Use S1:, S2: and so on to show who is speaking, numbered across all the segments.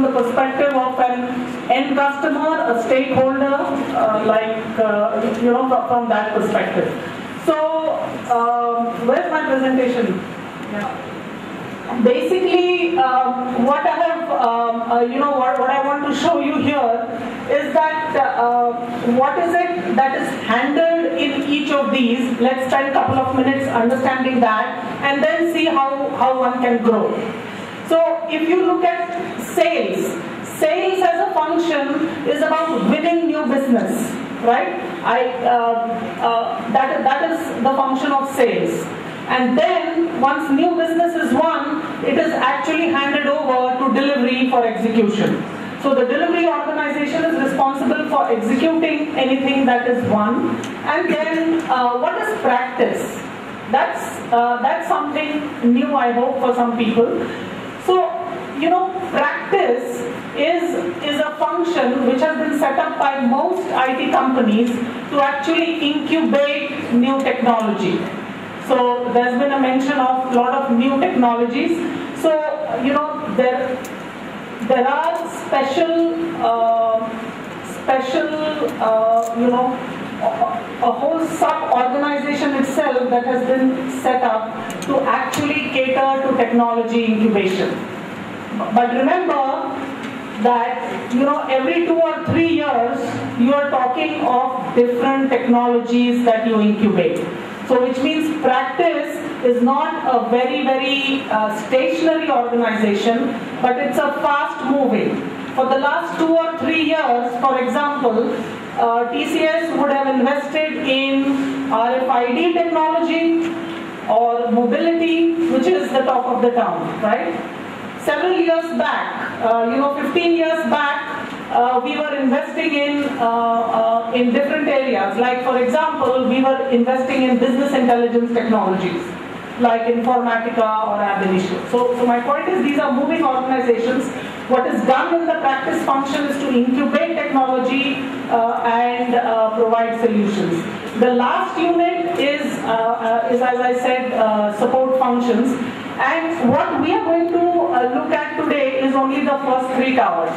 S1: the perspective of an end customer, a stakeholder, from that perspective. So, where's my presentation? Yeah. Basically, what I have, what I want to show you here is that what is it that is handled in each of these. Let's spend a couple of minutes understanding that, and then see how one can grow. So, if you look at sales as a function is about winning new business, right? That is the function of sales. And then, once new business is won, it is actually handed over to delivery for execution. So the delivery organization is responsible for executing anything that is won. And then, what is practice? That's something new, I hope, for some people. So, practice is a function which has been set up by most IT companies to actually incubate new technology. So there's been a mention of a lot of new technologies. So, there are special, a whole sub-organization itself that has been set up to actually cater to technology incubation. But remember that, every 2 or 3 years, you are talking of different technologies that you incubate. So which means practice is not a very, very stationary organization, but it's a fast moving. For the last 2 or 3 years, for example, TCS would have invested in RFID technology or mobility, which is the talk of the town, right? Several years back, 15 years back, we were investing in different areas. Like, for example, we were investing in business intelligence technologies, like Informatica or Ab Initio. So my point is, these are moving organizations. What is done in the practice function is to incubate technology and provide solutions. The last unit is as I said, support functions. And what we are going to look at today is only the first 3 towers,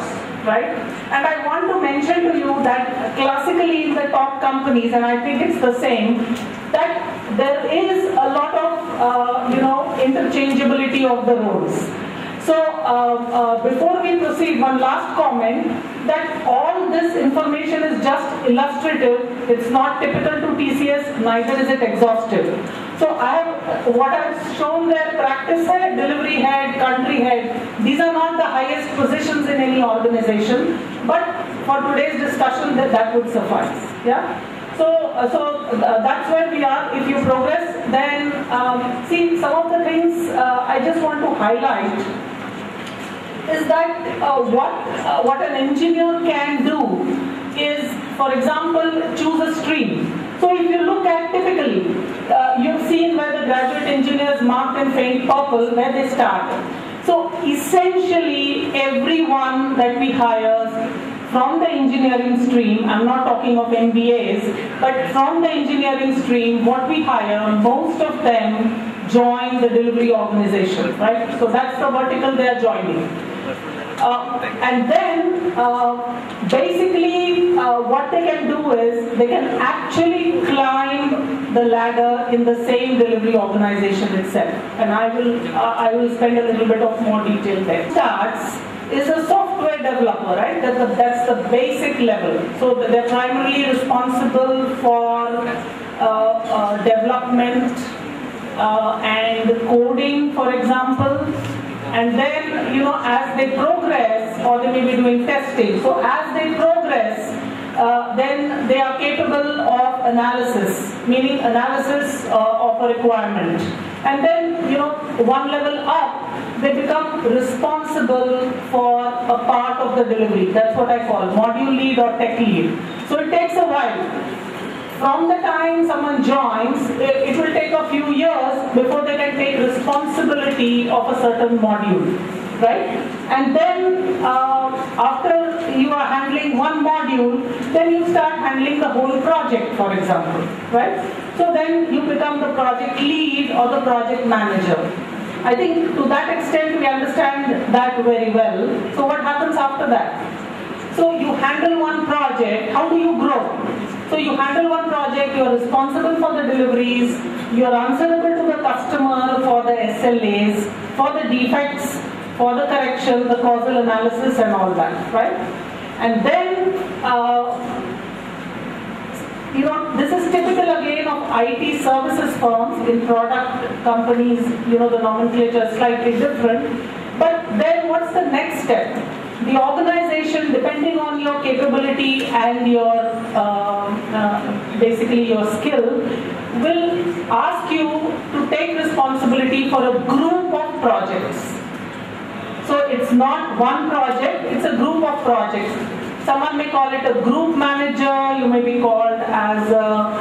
S1: right? And I want to mention to you that classically in the top companies, and I think it's the same, that there is a lot of, interchangeability of the roles. So before we proceed, one last comment, that all this information is just illustrative. It's not typical to TCS, neither is it exhaustive. So what I've shown there, practice head, delivery head, country head, these are not the highest positions in any organization, but for today's discussion that would suffice. Yeah. So that's where we are. If you progress, then see, some of the things I just want to highlight is that what an engineer can do is, for example, choose a stream. So if you look at typically, you've seen where the graduate engineers marked in faint purple, where they start. So essentially, everyone that we hire from the engineering stream, I'm not talking of MBAs, but from the engineering stream, what we hire, most of them join the delivery organization, right? So that's the vertical they are joining. And then, basically, what they can do is, they can actually climb the ladder in the same delivery organization itself. And I will spend a little bit of more detail there. Starts is a software developer, right? That's the basic level. So they're primarily responsible for development and coding, for example. And then, as they progress, or they may be doing testing. So as they progress, then they are capable of analysis, meaning analysis of a requirement. And then, one level up, they become responsible for a part of the delivery. That's what I call module lead or tech lead. So it takes a while. From the time someone joins, it will take a few years before they can take responsibility of a certain module, right? And then after you are handling one module, then you start handling the whole project, for example, right? So then you become the project lead or the project manager. I think to that extent we understand that very well. So what happens after that? So you handle one project, how do you grow? So you handle one project, you are responsible for the deliveries, you are answerable to the customer for the SLAs, for the defects, for the correction, the causal analysis and all that, right? And then, this is typical again of IT services firms. In product companies, the nomenclature is slightly different. But then what's the next step? The organization, depending on your capability and your basically your skill, will ask you to take responsibility for a group of projects. So it's not one project, it's a group of projects. Someone may call it a group manager, you may be called as a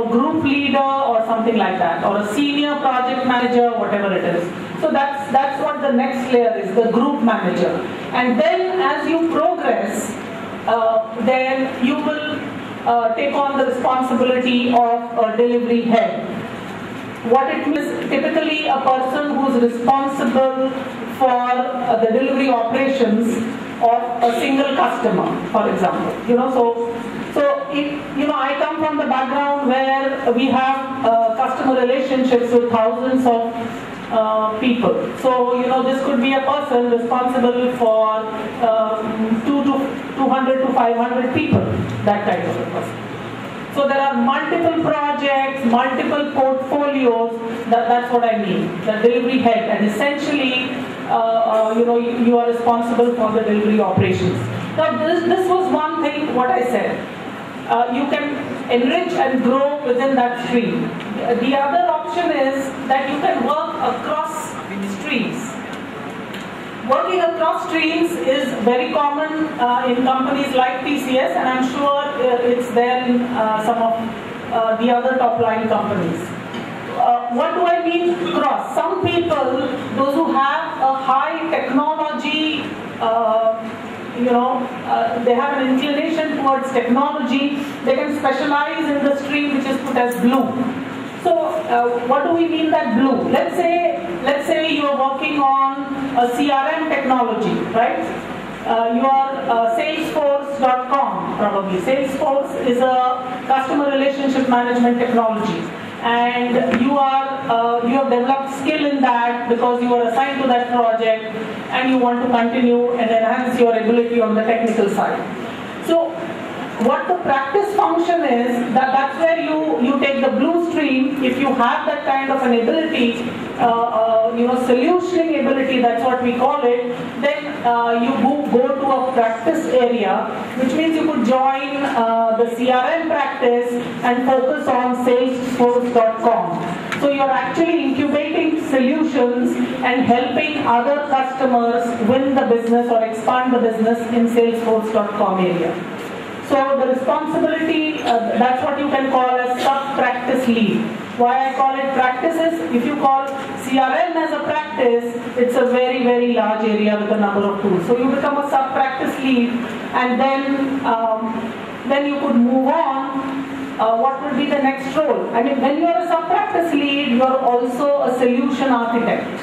S1: group leader or something like that, or a senior project manager, whatever it is. So that's what the next layer is, the group manager. And then as you progress, then you will take on the responsibility of a delivery head. What it means, typically a person who is responsible for the delivery operations of a single customer, for example. I come from the background where we have customer relationships with thousands of people. So, this could be a person responsible for 200 to 500 people, that kind of a person. So there are multiple projects, multiple portfolios, that's what I mean, the delivery head. And essentially, you are responsible for the delivery operations. Now this was one thing, what I said. You can enrich and grow within that stream. The other option is that you can work across streams. Working across streams is very common in companies like TCS, and I'm sure it's there in some of the other top line companies. What do I mean cross? Some people, those who have a high technology, they have an inclination towards technology, they can specialize in the stream which is put as blue. So what do we mean that blue? Let's say you are working on a CRM technology, right? You are Salesforce.com probably. Salesforce is a customer relationship management technology, and you have developed skill in that because you are assigned to that project and you want to continue and enhance your ability on the technical side. So what the practice function is, that's where you take the blue stream. If you have that kind of an ability, solutioning ability, that's what we call it, then you go to a practice area, which means you could join the CRM practice and focus on Salesforce.com. So you're actually incubating solutions and helping other customers win the business or expand the business in Salesforce.com area. So the responsibility, that's what you can call as sub-practice lead. Why I call it practices, if you call CRM as a practice, it's a very, very large area with a number of tools. So you become a sub-practice lead, and then you could move on. What will be the next role? I mean, when you are a sub-practice lead, you are also a solution architect.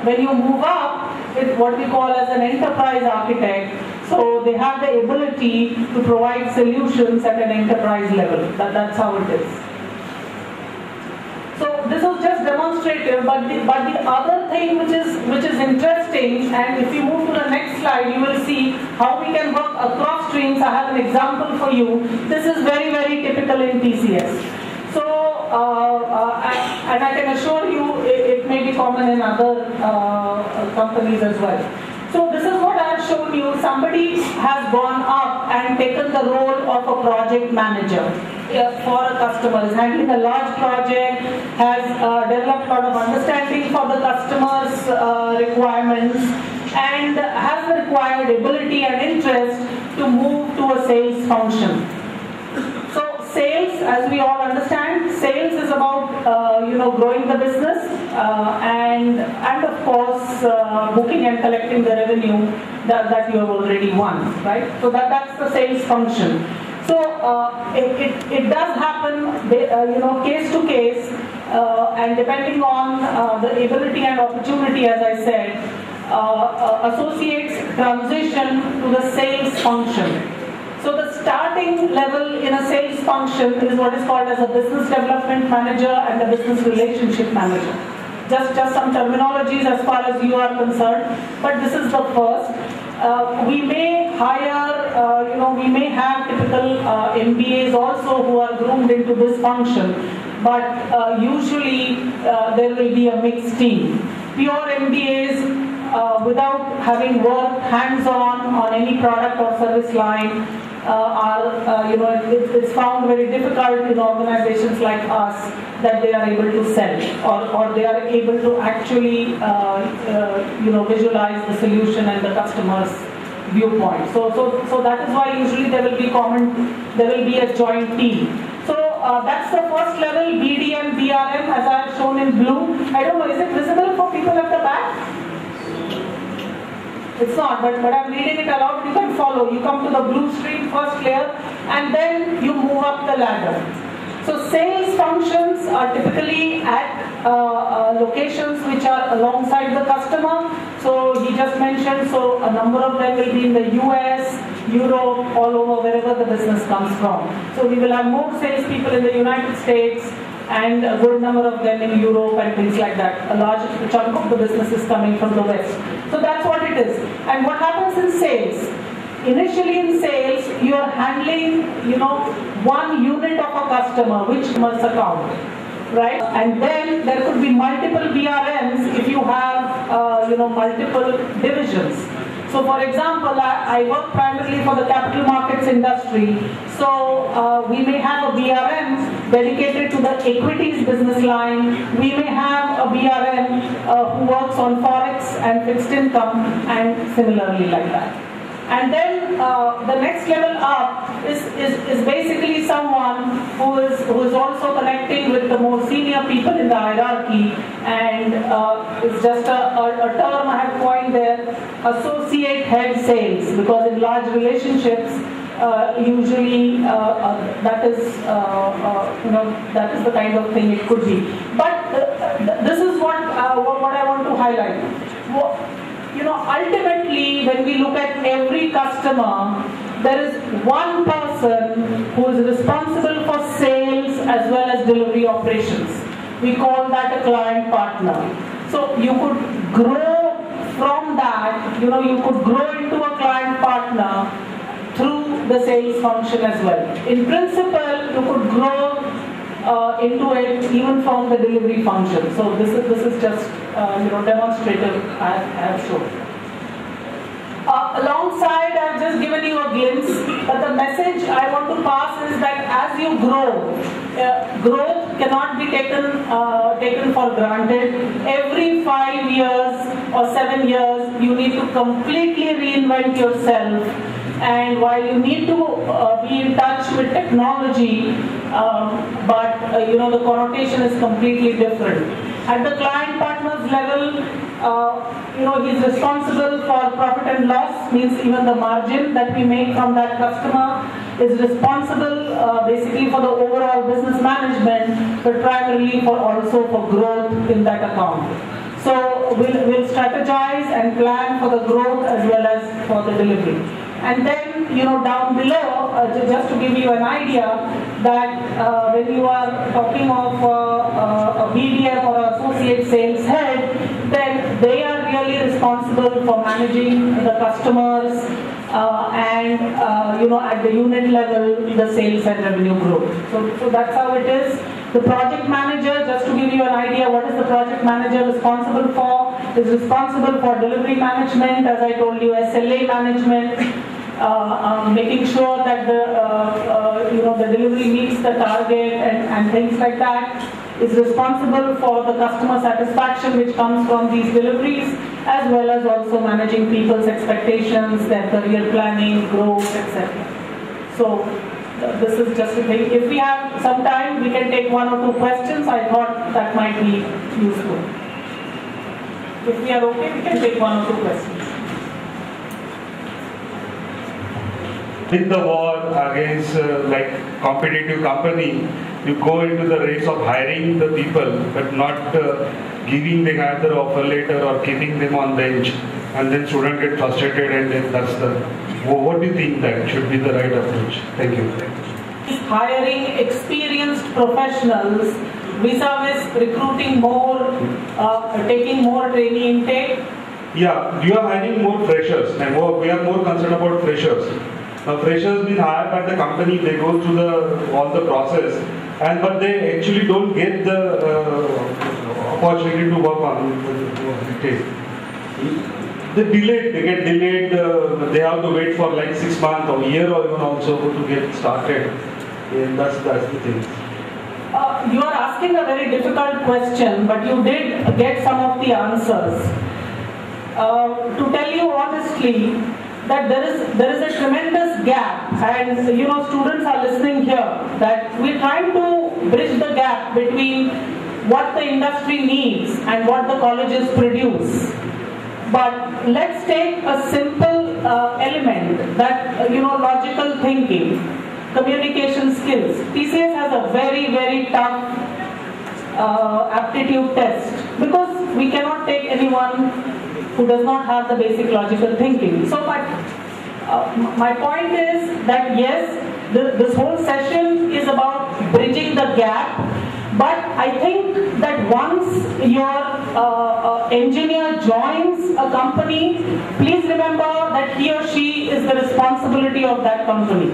S1: When you move up, it's what we call as an enterprise architect. So they have the ability to provide solutions at an enterprise level. That's how it is. So this is just demonstrative, but the other thing which is interesting, and if you move to the next slide, you will see how we can work across streams. I have an example for you. This is very, very typical in TCS. So, and I can assure you it may be common in other companies as well. So this is what I have shown you. Somebody has gone up and taken the role of a project manager for a customer, is handling a large project, has developed a lot of understanding for the customer's requirements, and has the required ability and interest to move to a sales function. So sales, as we all understand, sales is about growing the business and of course booking and collecting the revenue that you have already won, right? So that's the sales function. So it does happen, case to case. and depending on the ability and opportunity, as I said, associates transition to the sales function. So the starting level in a sales function is what is called as a business development manager and a business relationship manager. Just some terminologies as far as you are concerned, but this is the first. We may hire, we may have typical MBAs also who are groomed into this function, but usually there will be a mixed team. Pure MBAs without having worked hands-on any product or service line it's found very difficult in organizations like us that they are able to sell or they are able to actually visualize the solution and the customer's viewpoint. So that is why usually there will be a joint team. So that's the first level, BD and BRM, as I have shown in blue. I don't know, is it visible for people at the back? It's not, but I'm reading it aloud. You can follow. You come to the blue stream first layer, and then you move up the ladder. So sales functions are typically at locations which are alongside the customer. So he just mentioned, so a number of them will be in the US, Europe, all over, wherever the business comes from. So we will have more salespeople in the United States and a good number of them in Europe and things like that. A large chunk of the business is coming from the West. So that's what it is. And what happens in sales? Initially in sales, you are handling, one unit of a customer, which must account, right? And then there could be multiple BRMs if you have, multiple divisions. So for example, I work primarily for the capital markets industry. So we may have a BRM dedicated to the equities business line. We may have a BRM who works on Forex and fixed income and similarly like that. And then the next level up is basically someone who is also connecting with the more senior people in the hierarchy, and it's just a term I have coined there, associate head sales, because in large relationships usually that is the kind of thing it could be. But this is what I want to highlight. Ultimately, when we look at every customer, there is one person who is responsible for sales as well as delivery operations. We call that a client partner. So you could grow from that, you could grow into a client partner through the sales function as well. In principle, you could grow into it even from the delivery function. So this is just demonstrative I have shown. Alongside, I've just given you a glimpse, but the message I want to pass is that as you grow, growth cannot be taken for granted. Every 5 years or 7 years, you need to completely reinvent yourself. And while you need to be in touch with technology, but the connotation is completely different. At the client partners level, he's responsible for profit and loss, means even the margin that we make from that customer, is responsible basically for the overall business management, but primarily also for growth in that account. So we'll strategize and plan for the growth as well as for the delivery. And then, down below, just to give you an idea, that when you are talking of a BDM or associate sales head, then they are really responsible for managing the customers and, at the unit level, the sales and revenue growth. So that's how it is. The project manager, just to give you an idea, what is the project manager responsible for? Is responsible for delivery management, as I told you, SLA management, making sure that the delivery meets the target and things like that. Is responsible for the customer satisfaction which comes from these deliveries, as well as also managing people's expectations, their career planning, growth, etc. So this is just a thing. If we have some time, we can take 1 or 2 questions. I thought that might be useful. If we are okay, we can take 1 or 2 questions.
S2: In the war against competitive company, you go into the race of hiring the people, but not giving them either offer letter or keeping them on bench, and then students get frustrated, and then that's the. What do you think that should be the right approach? Thank you.
S1: Hiring experienced professionals vis-a-vis recruiting more, taking more trainee intake.
S2: Yeah, you are hiring more freshers, and we are more concerned about freshers. Now, freshers been hired by the company, they go through all the process, but they actually don't get the opportunity to work on it. They get delayed, they have to wait for like 6 months or a year or even also to get started. And that's the thing.
S1: You are asking a very difficult question, but you did get some of the answers. To tell you honestly, that there is a tremendous gap, and students are listening here, that we're trying to bridge the gap between what the industry needs and what the colleges produce. But let's take a simple element, that logical thinking, communication skills. TCS has a very, very tough aptitude test, because we cannot take anyone who does not have the basic logical thinking. So my point is that yes, this whole session is about bridging the gap, but I think that once your engineer joins a company, please remember that he or she is the responsibility of that company.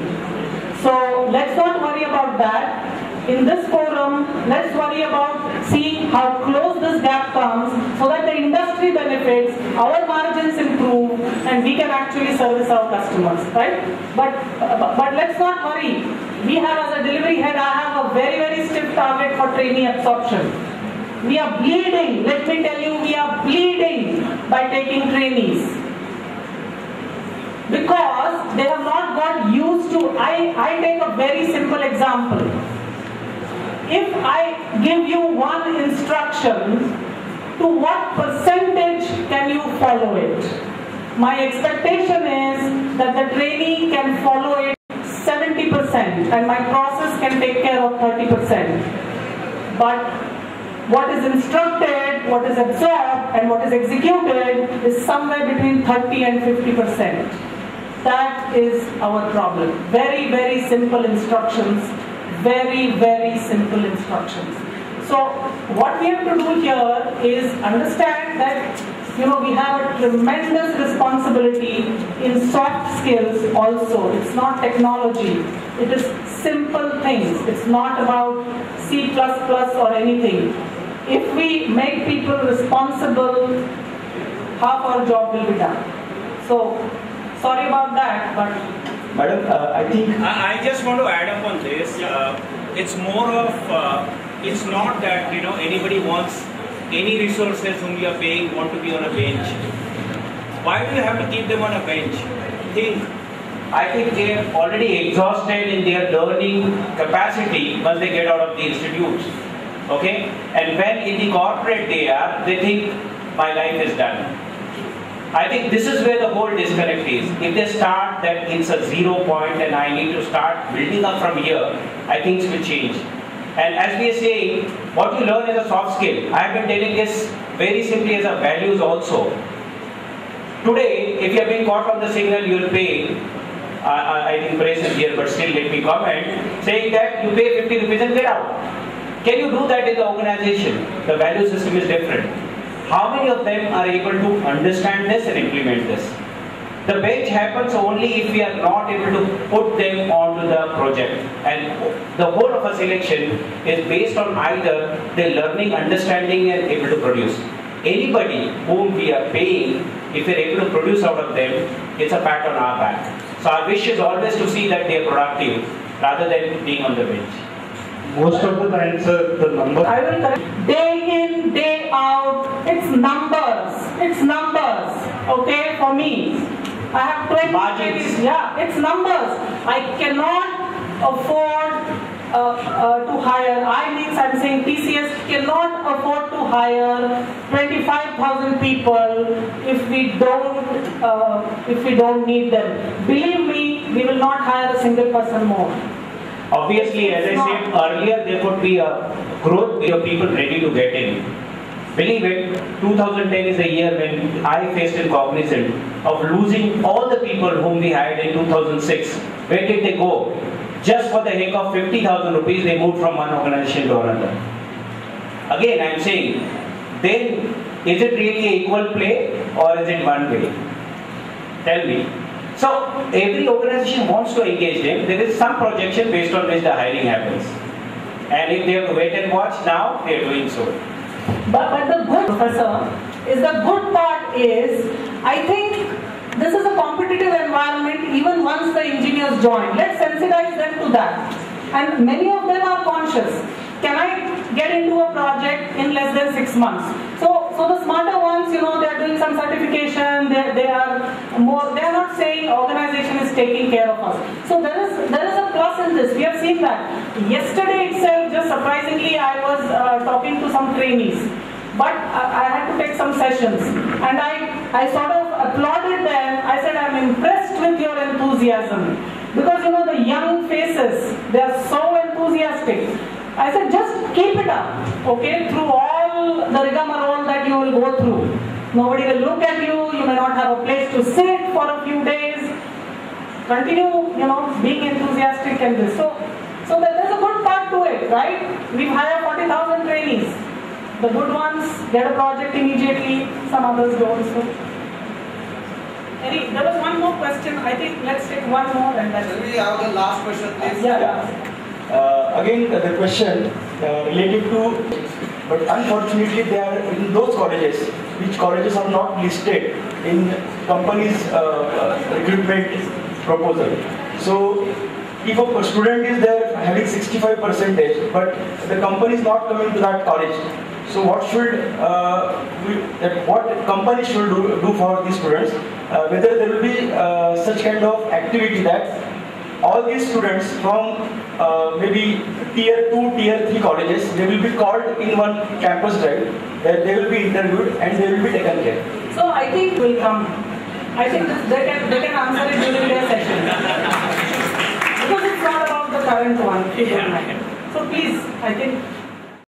S1: So let's not worry about that. In this forum, let's worry about seeing how close this gap comes, so that the industry benefits, our margins improve, and we can actually service our customers, right? But let's not worry. We have, as a delivery head, I have a very, very stiff target for trainee absorption. We are bleeding, let me tell you, we are bleeding by taking trainees. Because they have not got used to, I take a very simple example. If I give you one instruction, to what percentage can you follow it? My expectation is that the trainee can follow it 70%, and my process can take care of 30%. But what is instructed, what is absorbed, and what is executed is somewhere between 30 and 50%. That is our problem. Very, very simple instructions. Very, very simple instructions. So what we have to do here is understand that we have a tremendous responsibility in soft skills also. It's not technology. It is simple things. It's not about C++ or anything. If we make people responsible, half our job will be done. So sorry about that, but
S3: Madam, I think
S4: I just want to add up on this. It's more of it's not that anybody wants any resources whom you are paying want to be on a bench. Why do you have to keep them on a bench? I think they are already exhausted in their learning capacity once they get out of the institutes. Okay, and when in the corporate they think my life is done. I think this is where the whole disconnect is. If they start that it's a 0 point and I need to start building up from here, I think things will change. And as we are saying, what you learn is a soft skill. I have been telling this very simply as a values also. Today, if you have been caught on the signal, you will pay, I think praise is here, but still let me comment, saying that you pay 50 rupees and get out. Can you do that in the organization? The value system is different. How many of them are able to understand this and implement this? The bench happens only if we are not able to put them onto the project. And the whole of a selection is based on either their learning, understanding and able to produce. Anybody whom we are paying, if we are able to produce out of them, it's a pat on our back. So our wish is always to see that they are productive rather than being on the bench.
S2: Most of the times, the number.
S1: I will correct. Day in, day out, it's numbers. It's numbers. Okay, for me. I have 20
S4: margins.
S1: Yeah, it's numbers. I cannot afford to hire. I'm saying TCS cannot afford to hire 25,000 people if we don't need them. Believe me, we will not hire a single person more.
S4: Obviously, as I said earlier, there could be a growth where people ready to get in. Believe it, 2010 is the year when I faced in Cognizant of losing all the people whom we hired in 2006. Where did they go? Just for the heck of 50,000 rupees, they moved from one organization to another. Again, I am saying, then is it really an equal play or is it one way? Tell me. So every organization wants to engage them. There is some projection based on which the hiring happens. And if they have to wait and watch, now they are doing so.
S1: But the good, Professor, is the good part is, I think this is a competitive environment even once the engineers join. Let's sensitize them to that. And many of them are conscious. Can I get into a project in less than 6 months? So the smarter ones, they are doing some certification, they are not saying organization is taking care of us. So there is a plus in this. We have seen that. Yesterday itself, just surprisingly, I was talking to some trainees. But I had to take some sessions. And I sort of applauded them. I said, I'm impressed with your enthusiasm. Because the young faces, they are so enthusiastic. I said, just keep it up, okay, through all the rigmarole that you will go through. Nobody will look at you, you may not have a place to sit for a few days. Continue, being enthusiastic and this. So there's a good part to it, right? We've hired 40,000 trainees. The good ones get a project immediately, some others don't. So. There was one more question. I think let's take one more and then.
S3: Will we have the last question, please?
S1: Yeah.
S5: Again, the question related to, but unfortunately they are in those colleges, which colleges are not listed in company's recruitment proposal. So, if a student is there having 65%, but the company is not coming to that college, so what company should do for these students? Whether there will be such kind of activity that all these students from maybe tier 2, tier 3 colleges, they will be called in one campus drive, where they will be interviewed and they will be taken care.
S1: So I think will come. I think they can answer it during their session. Because it's not about the current one. So please, I think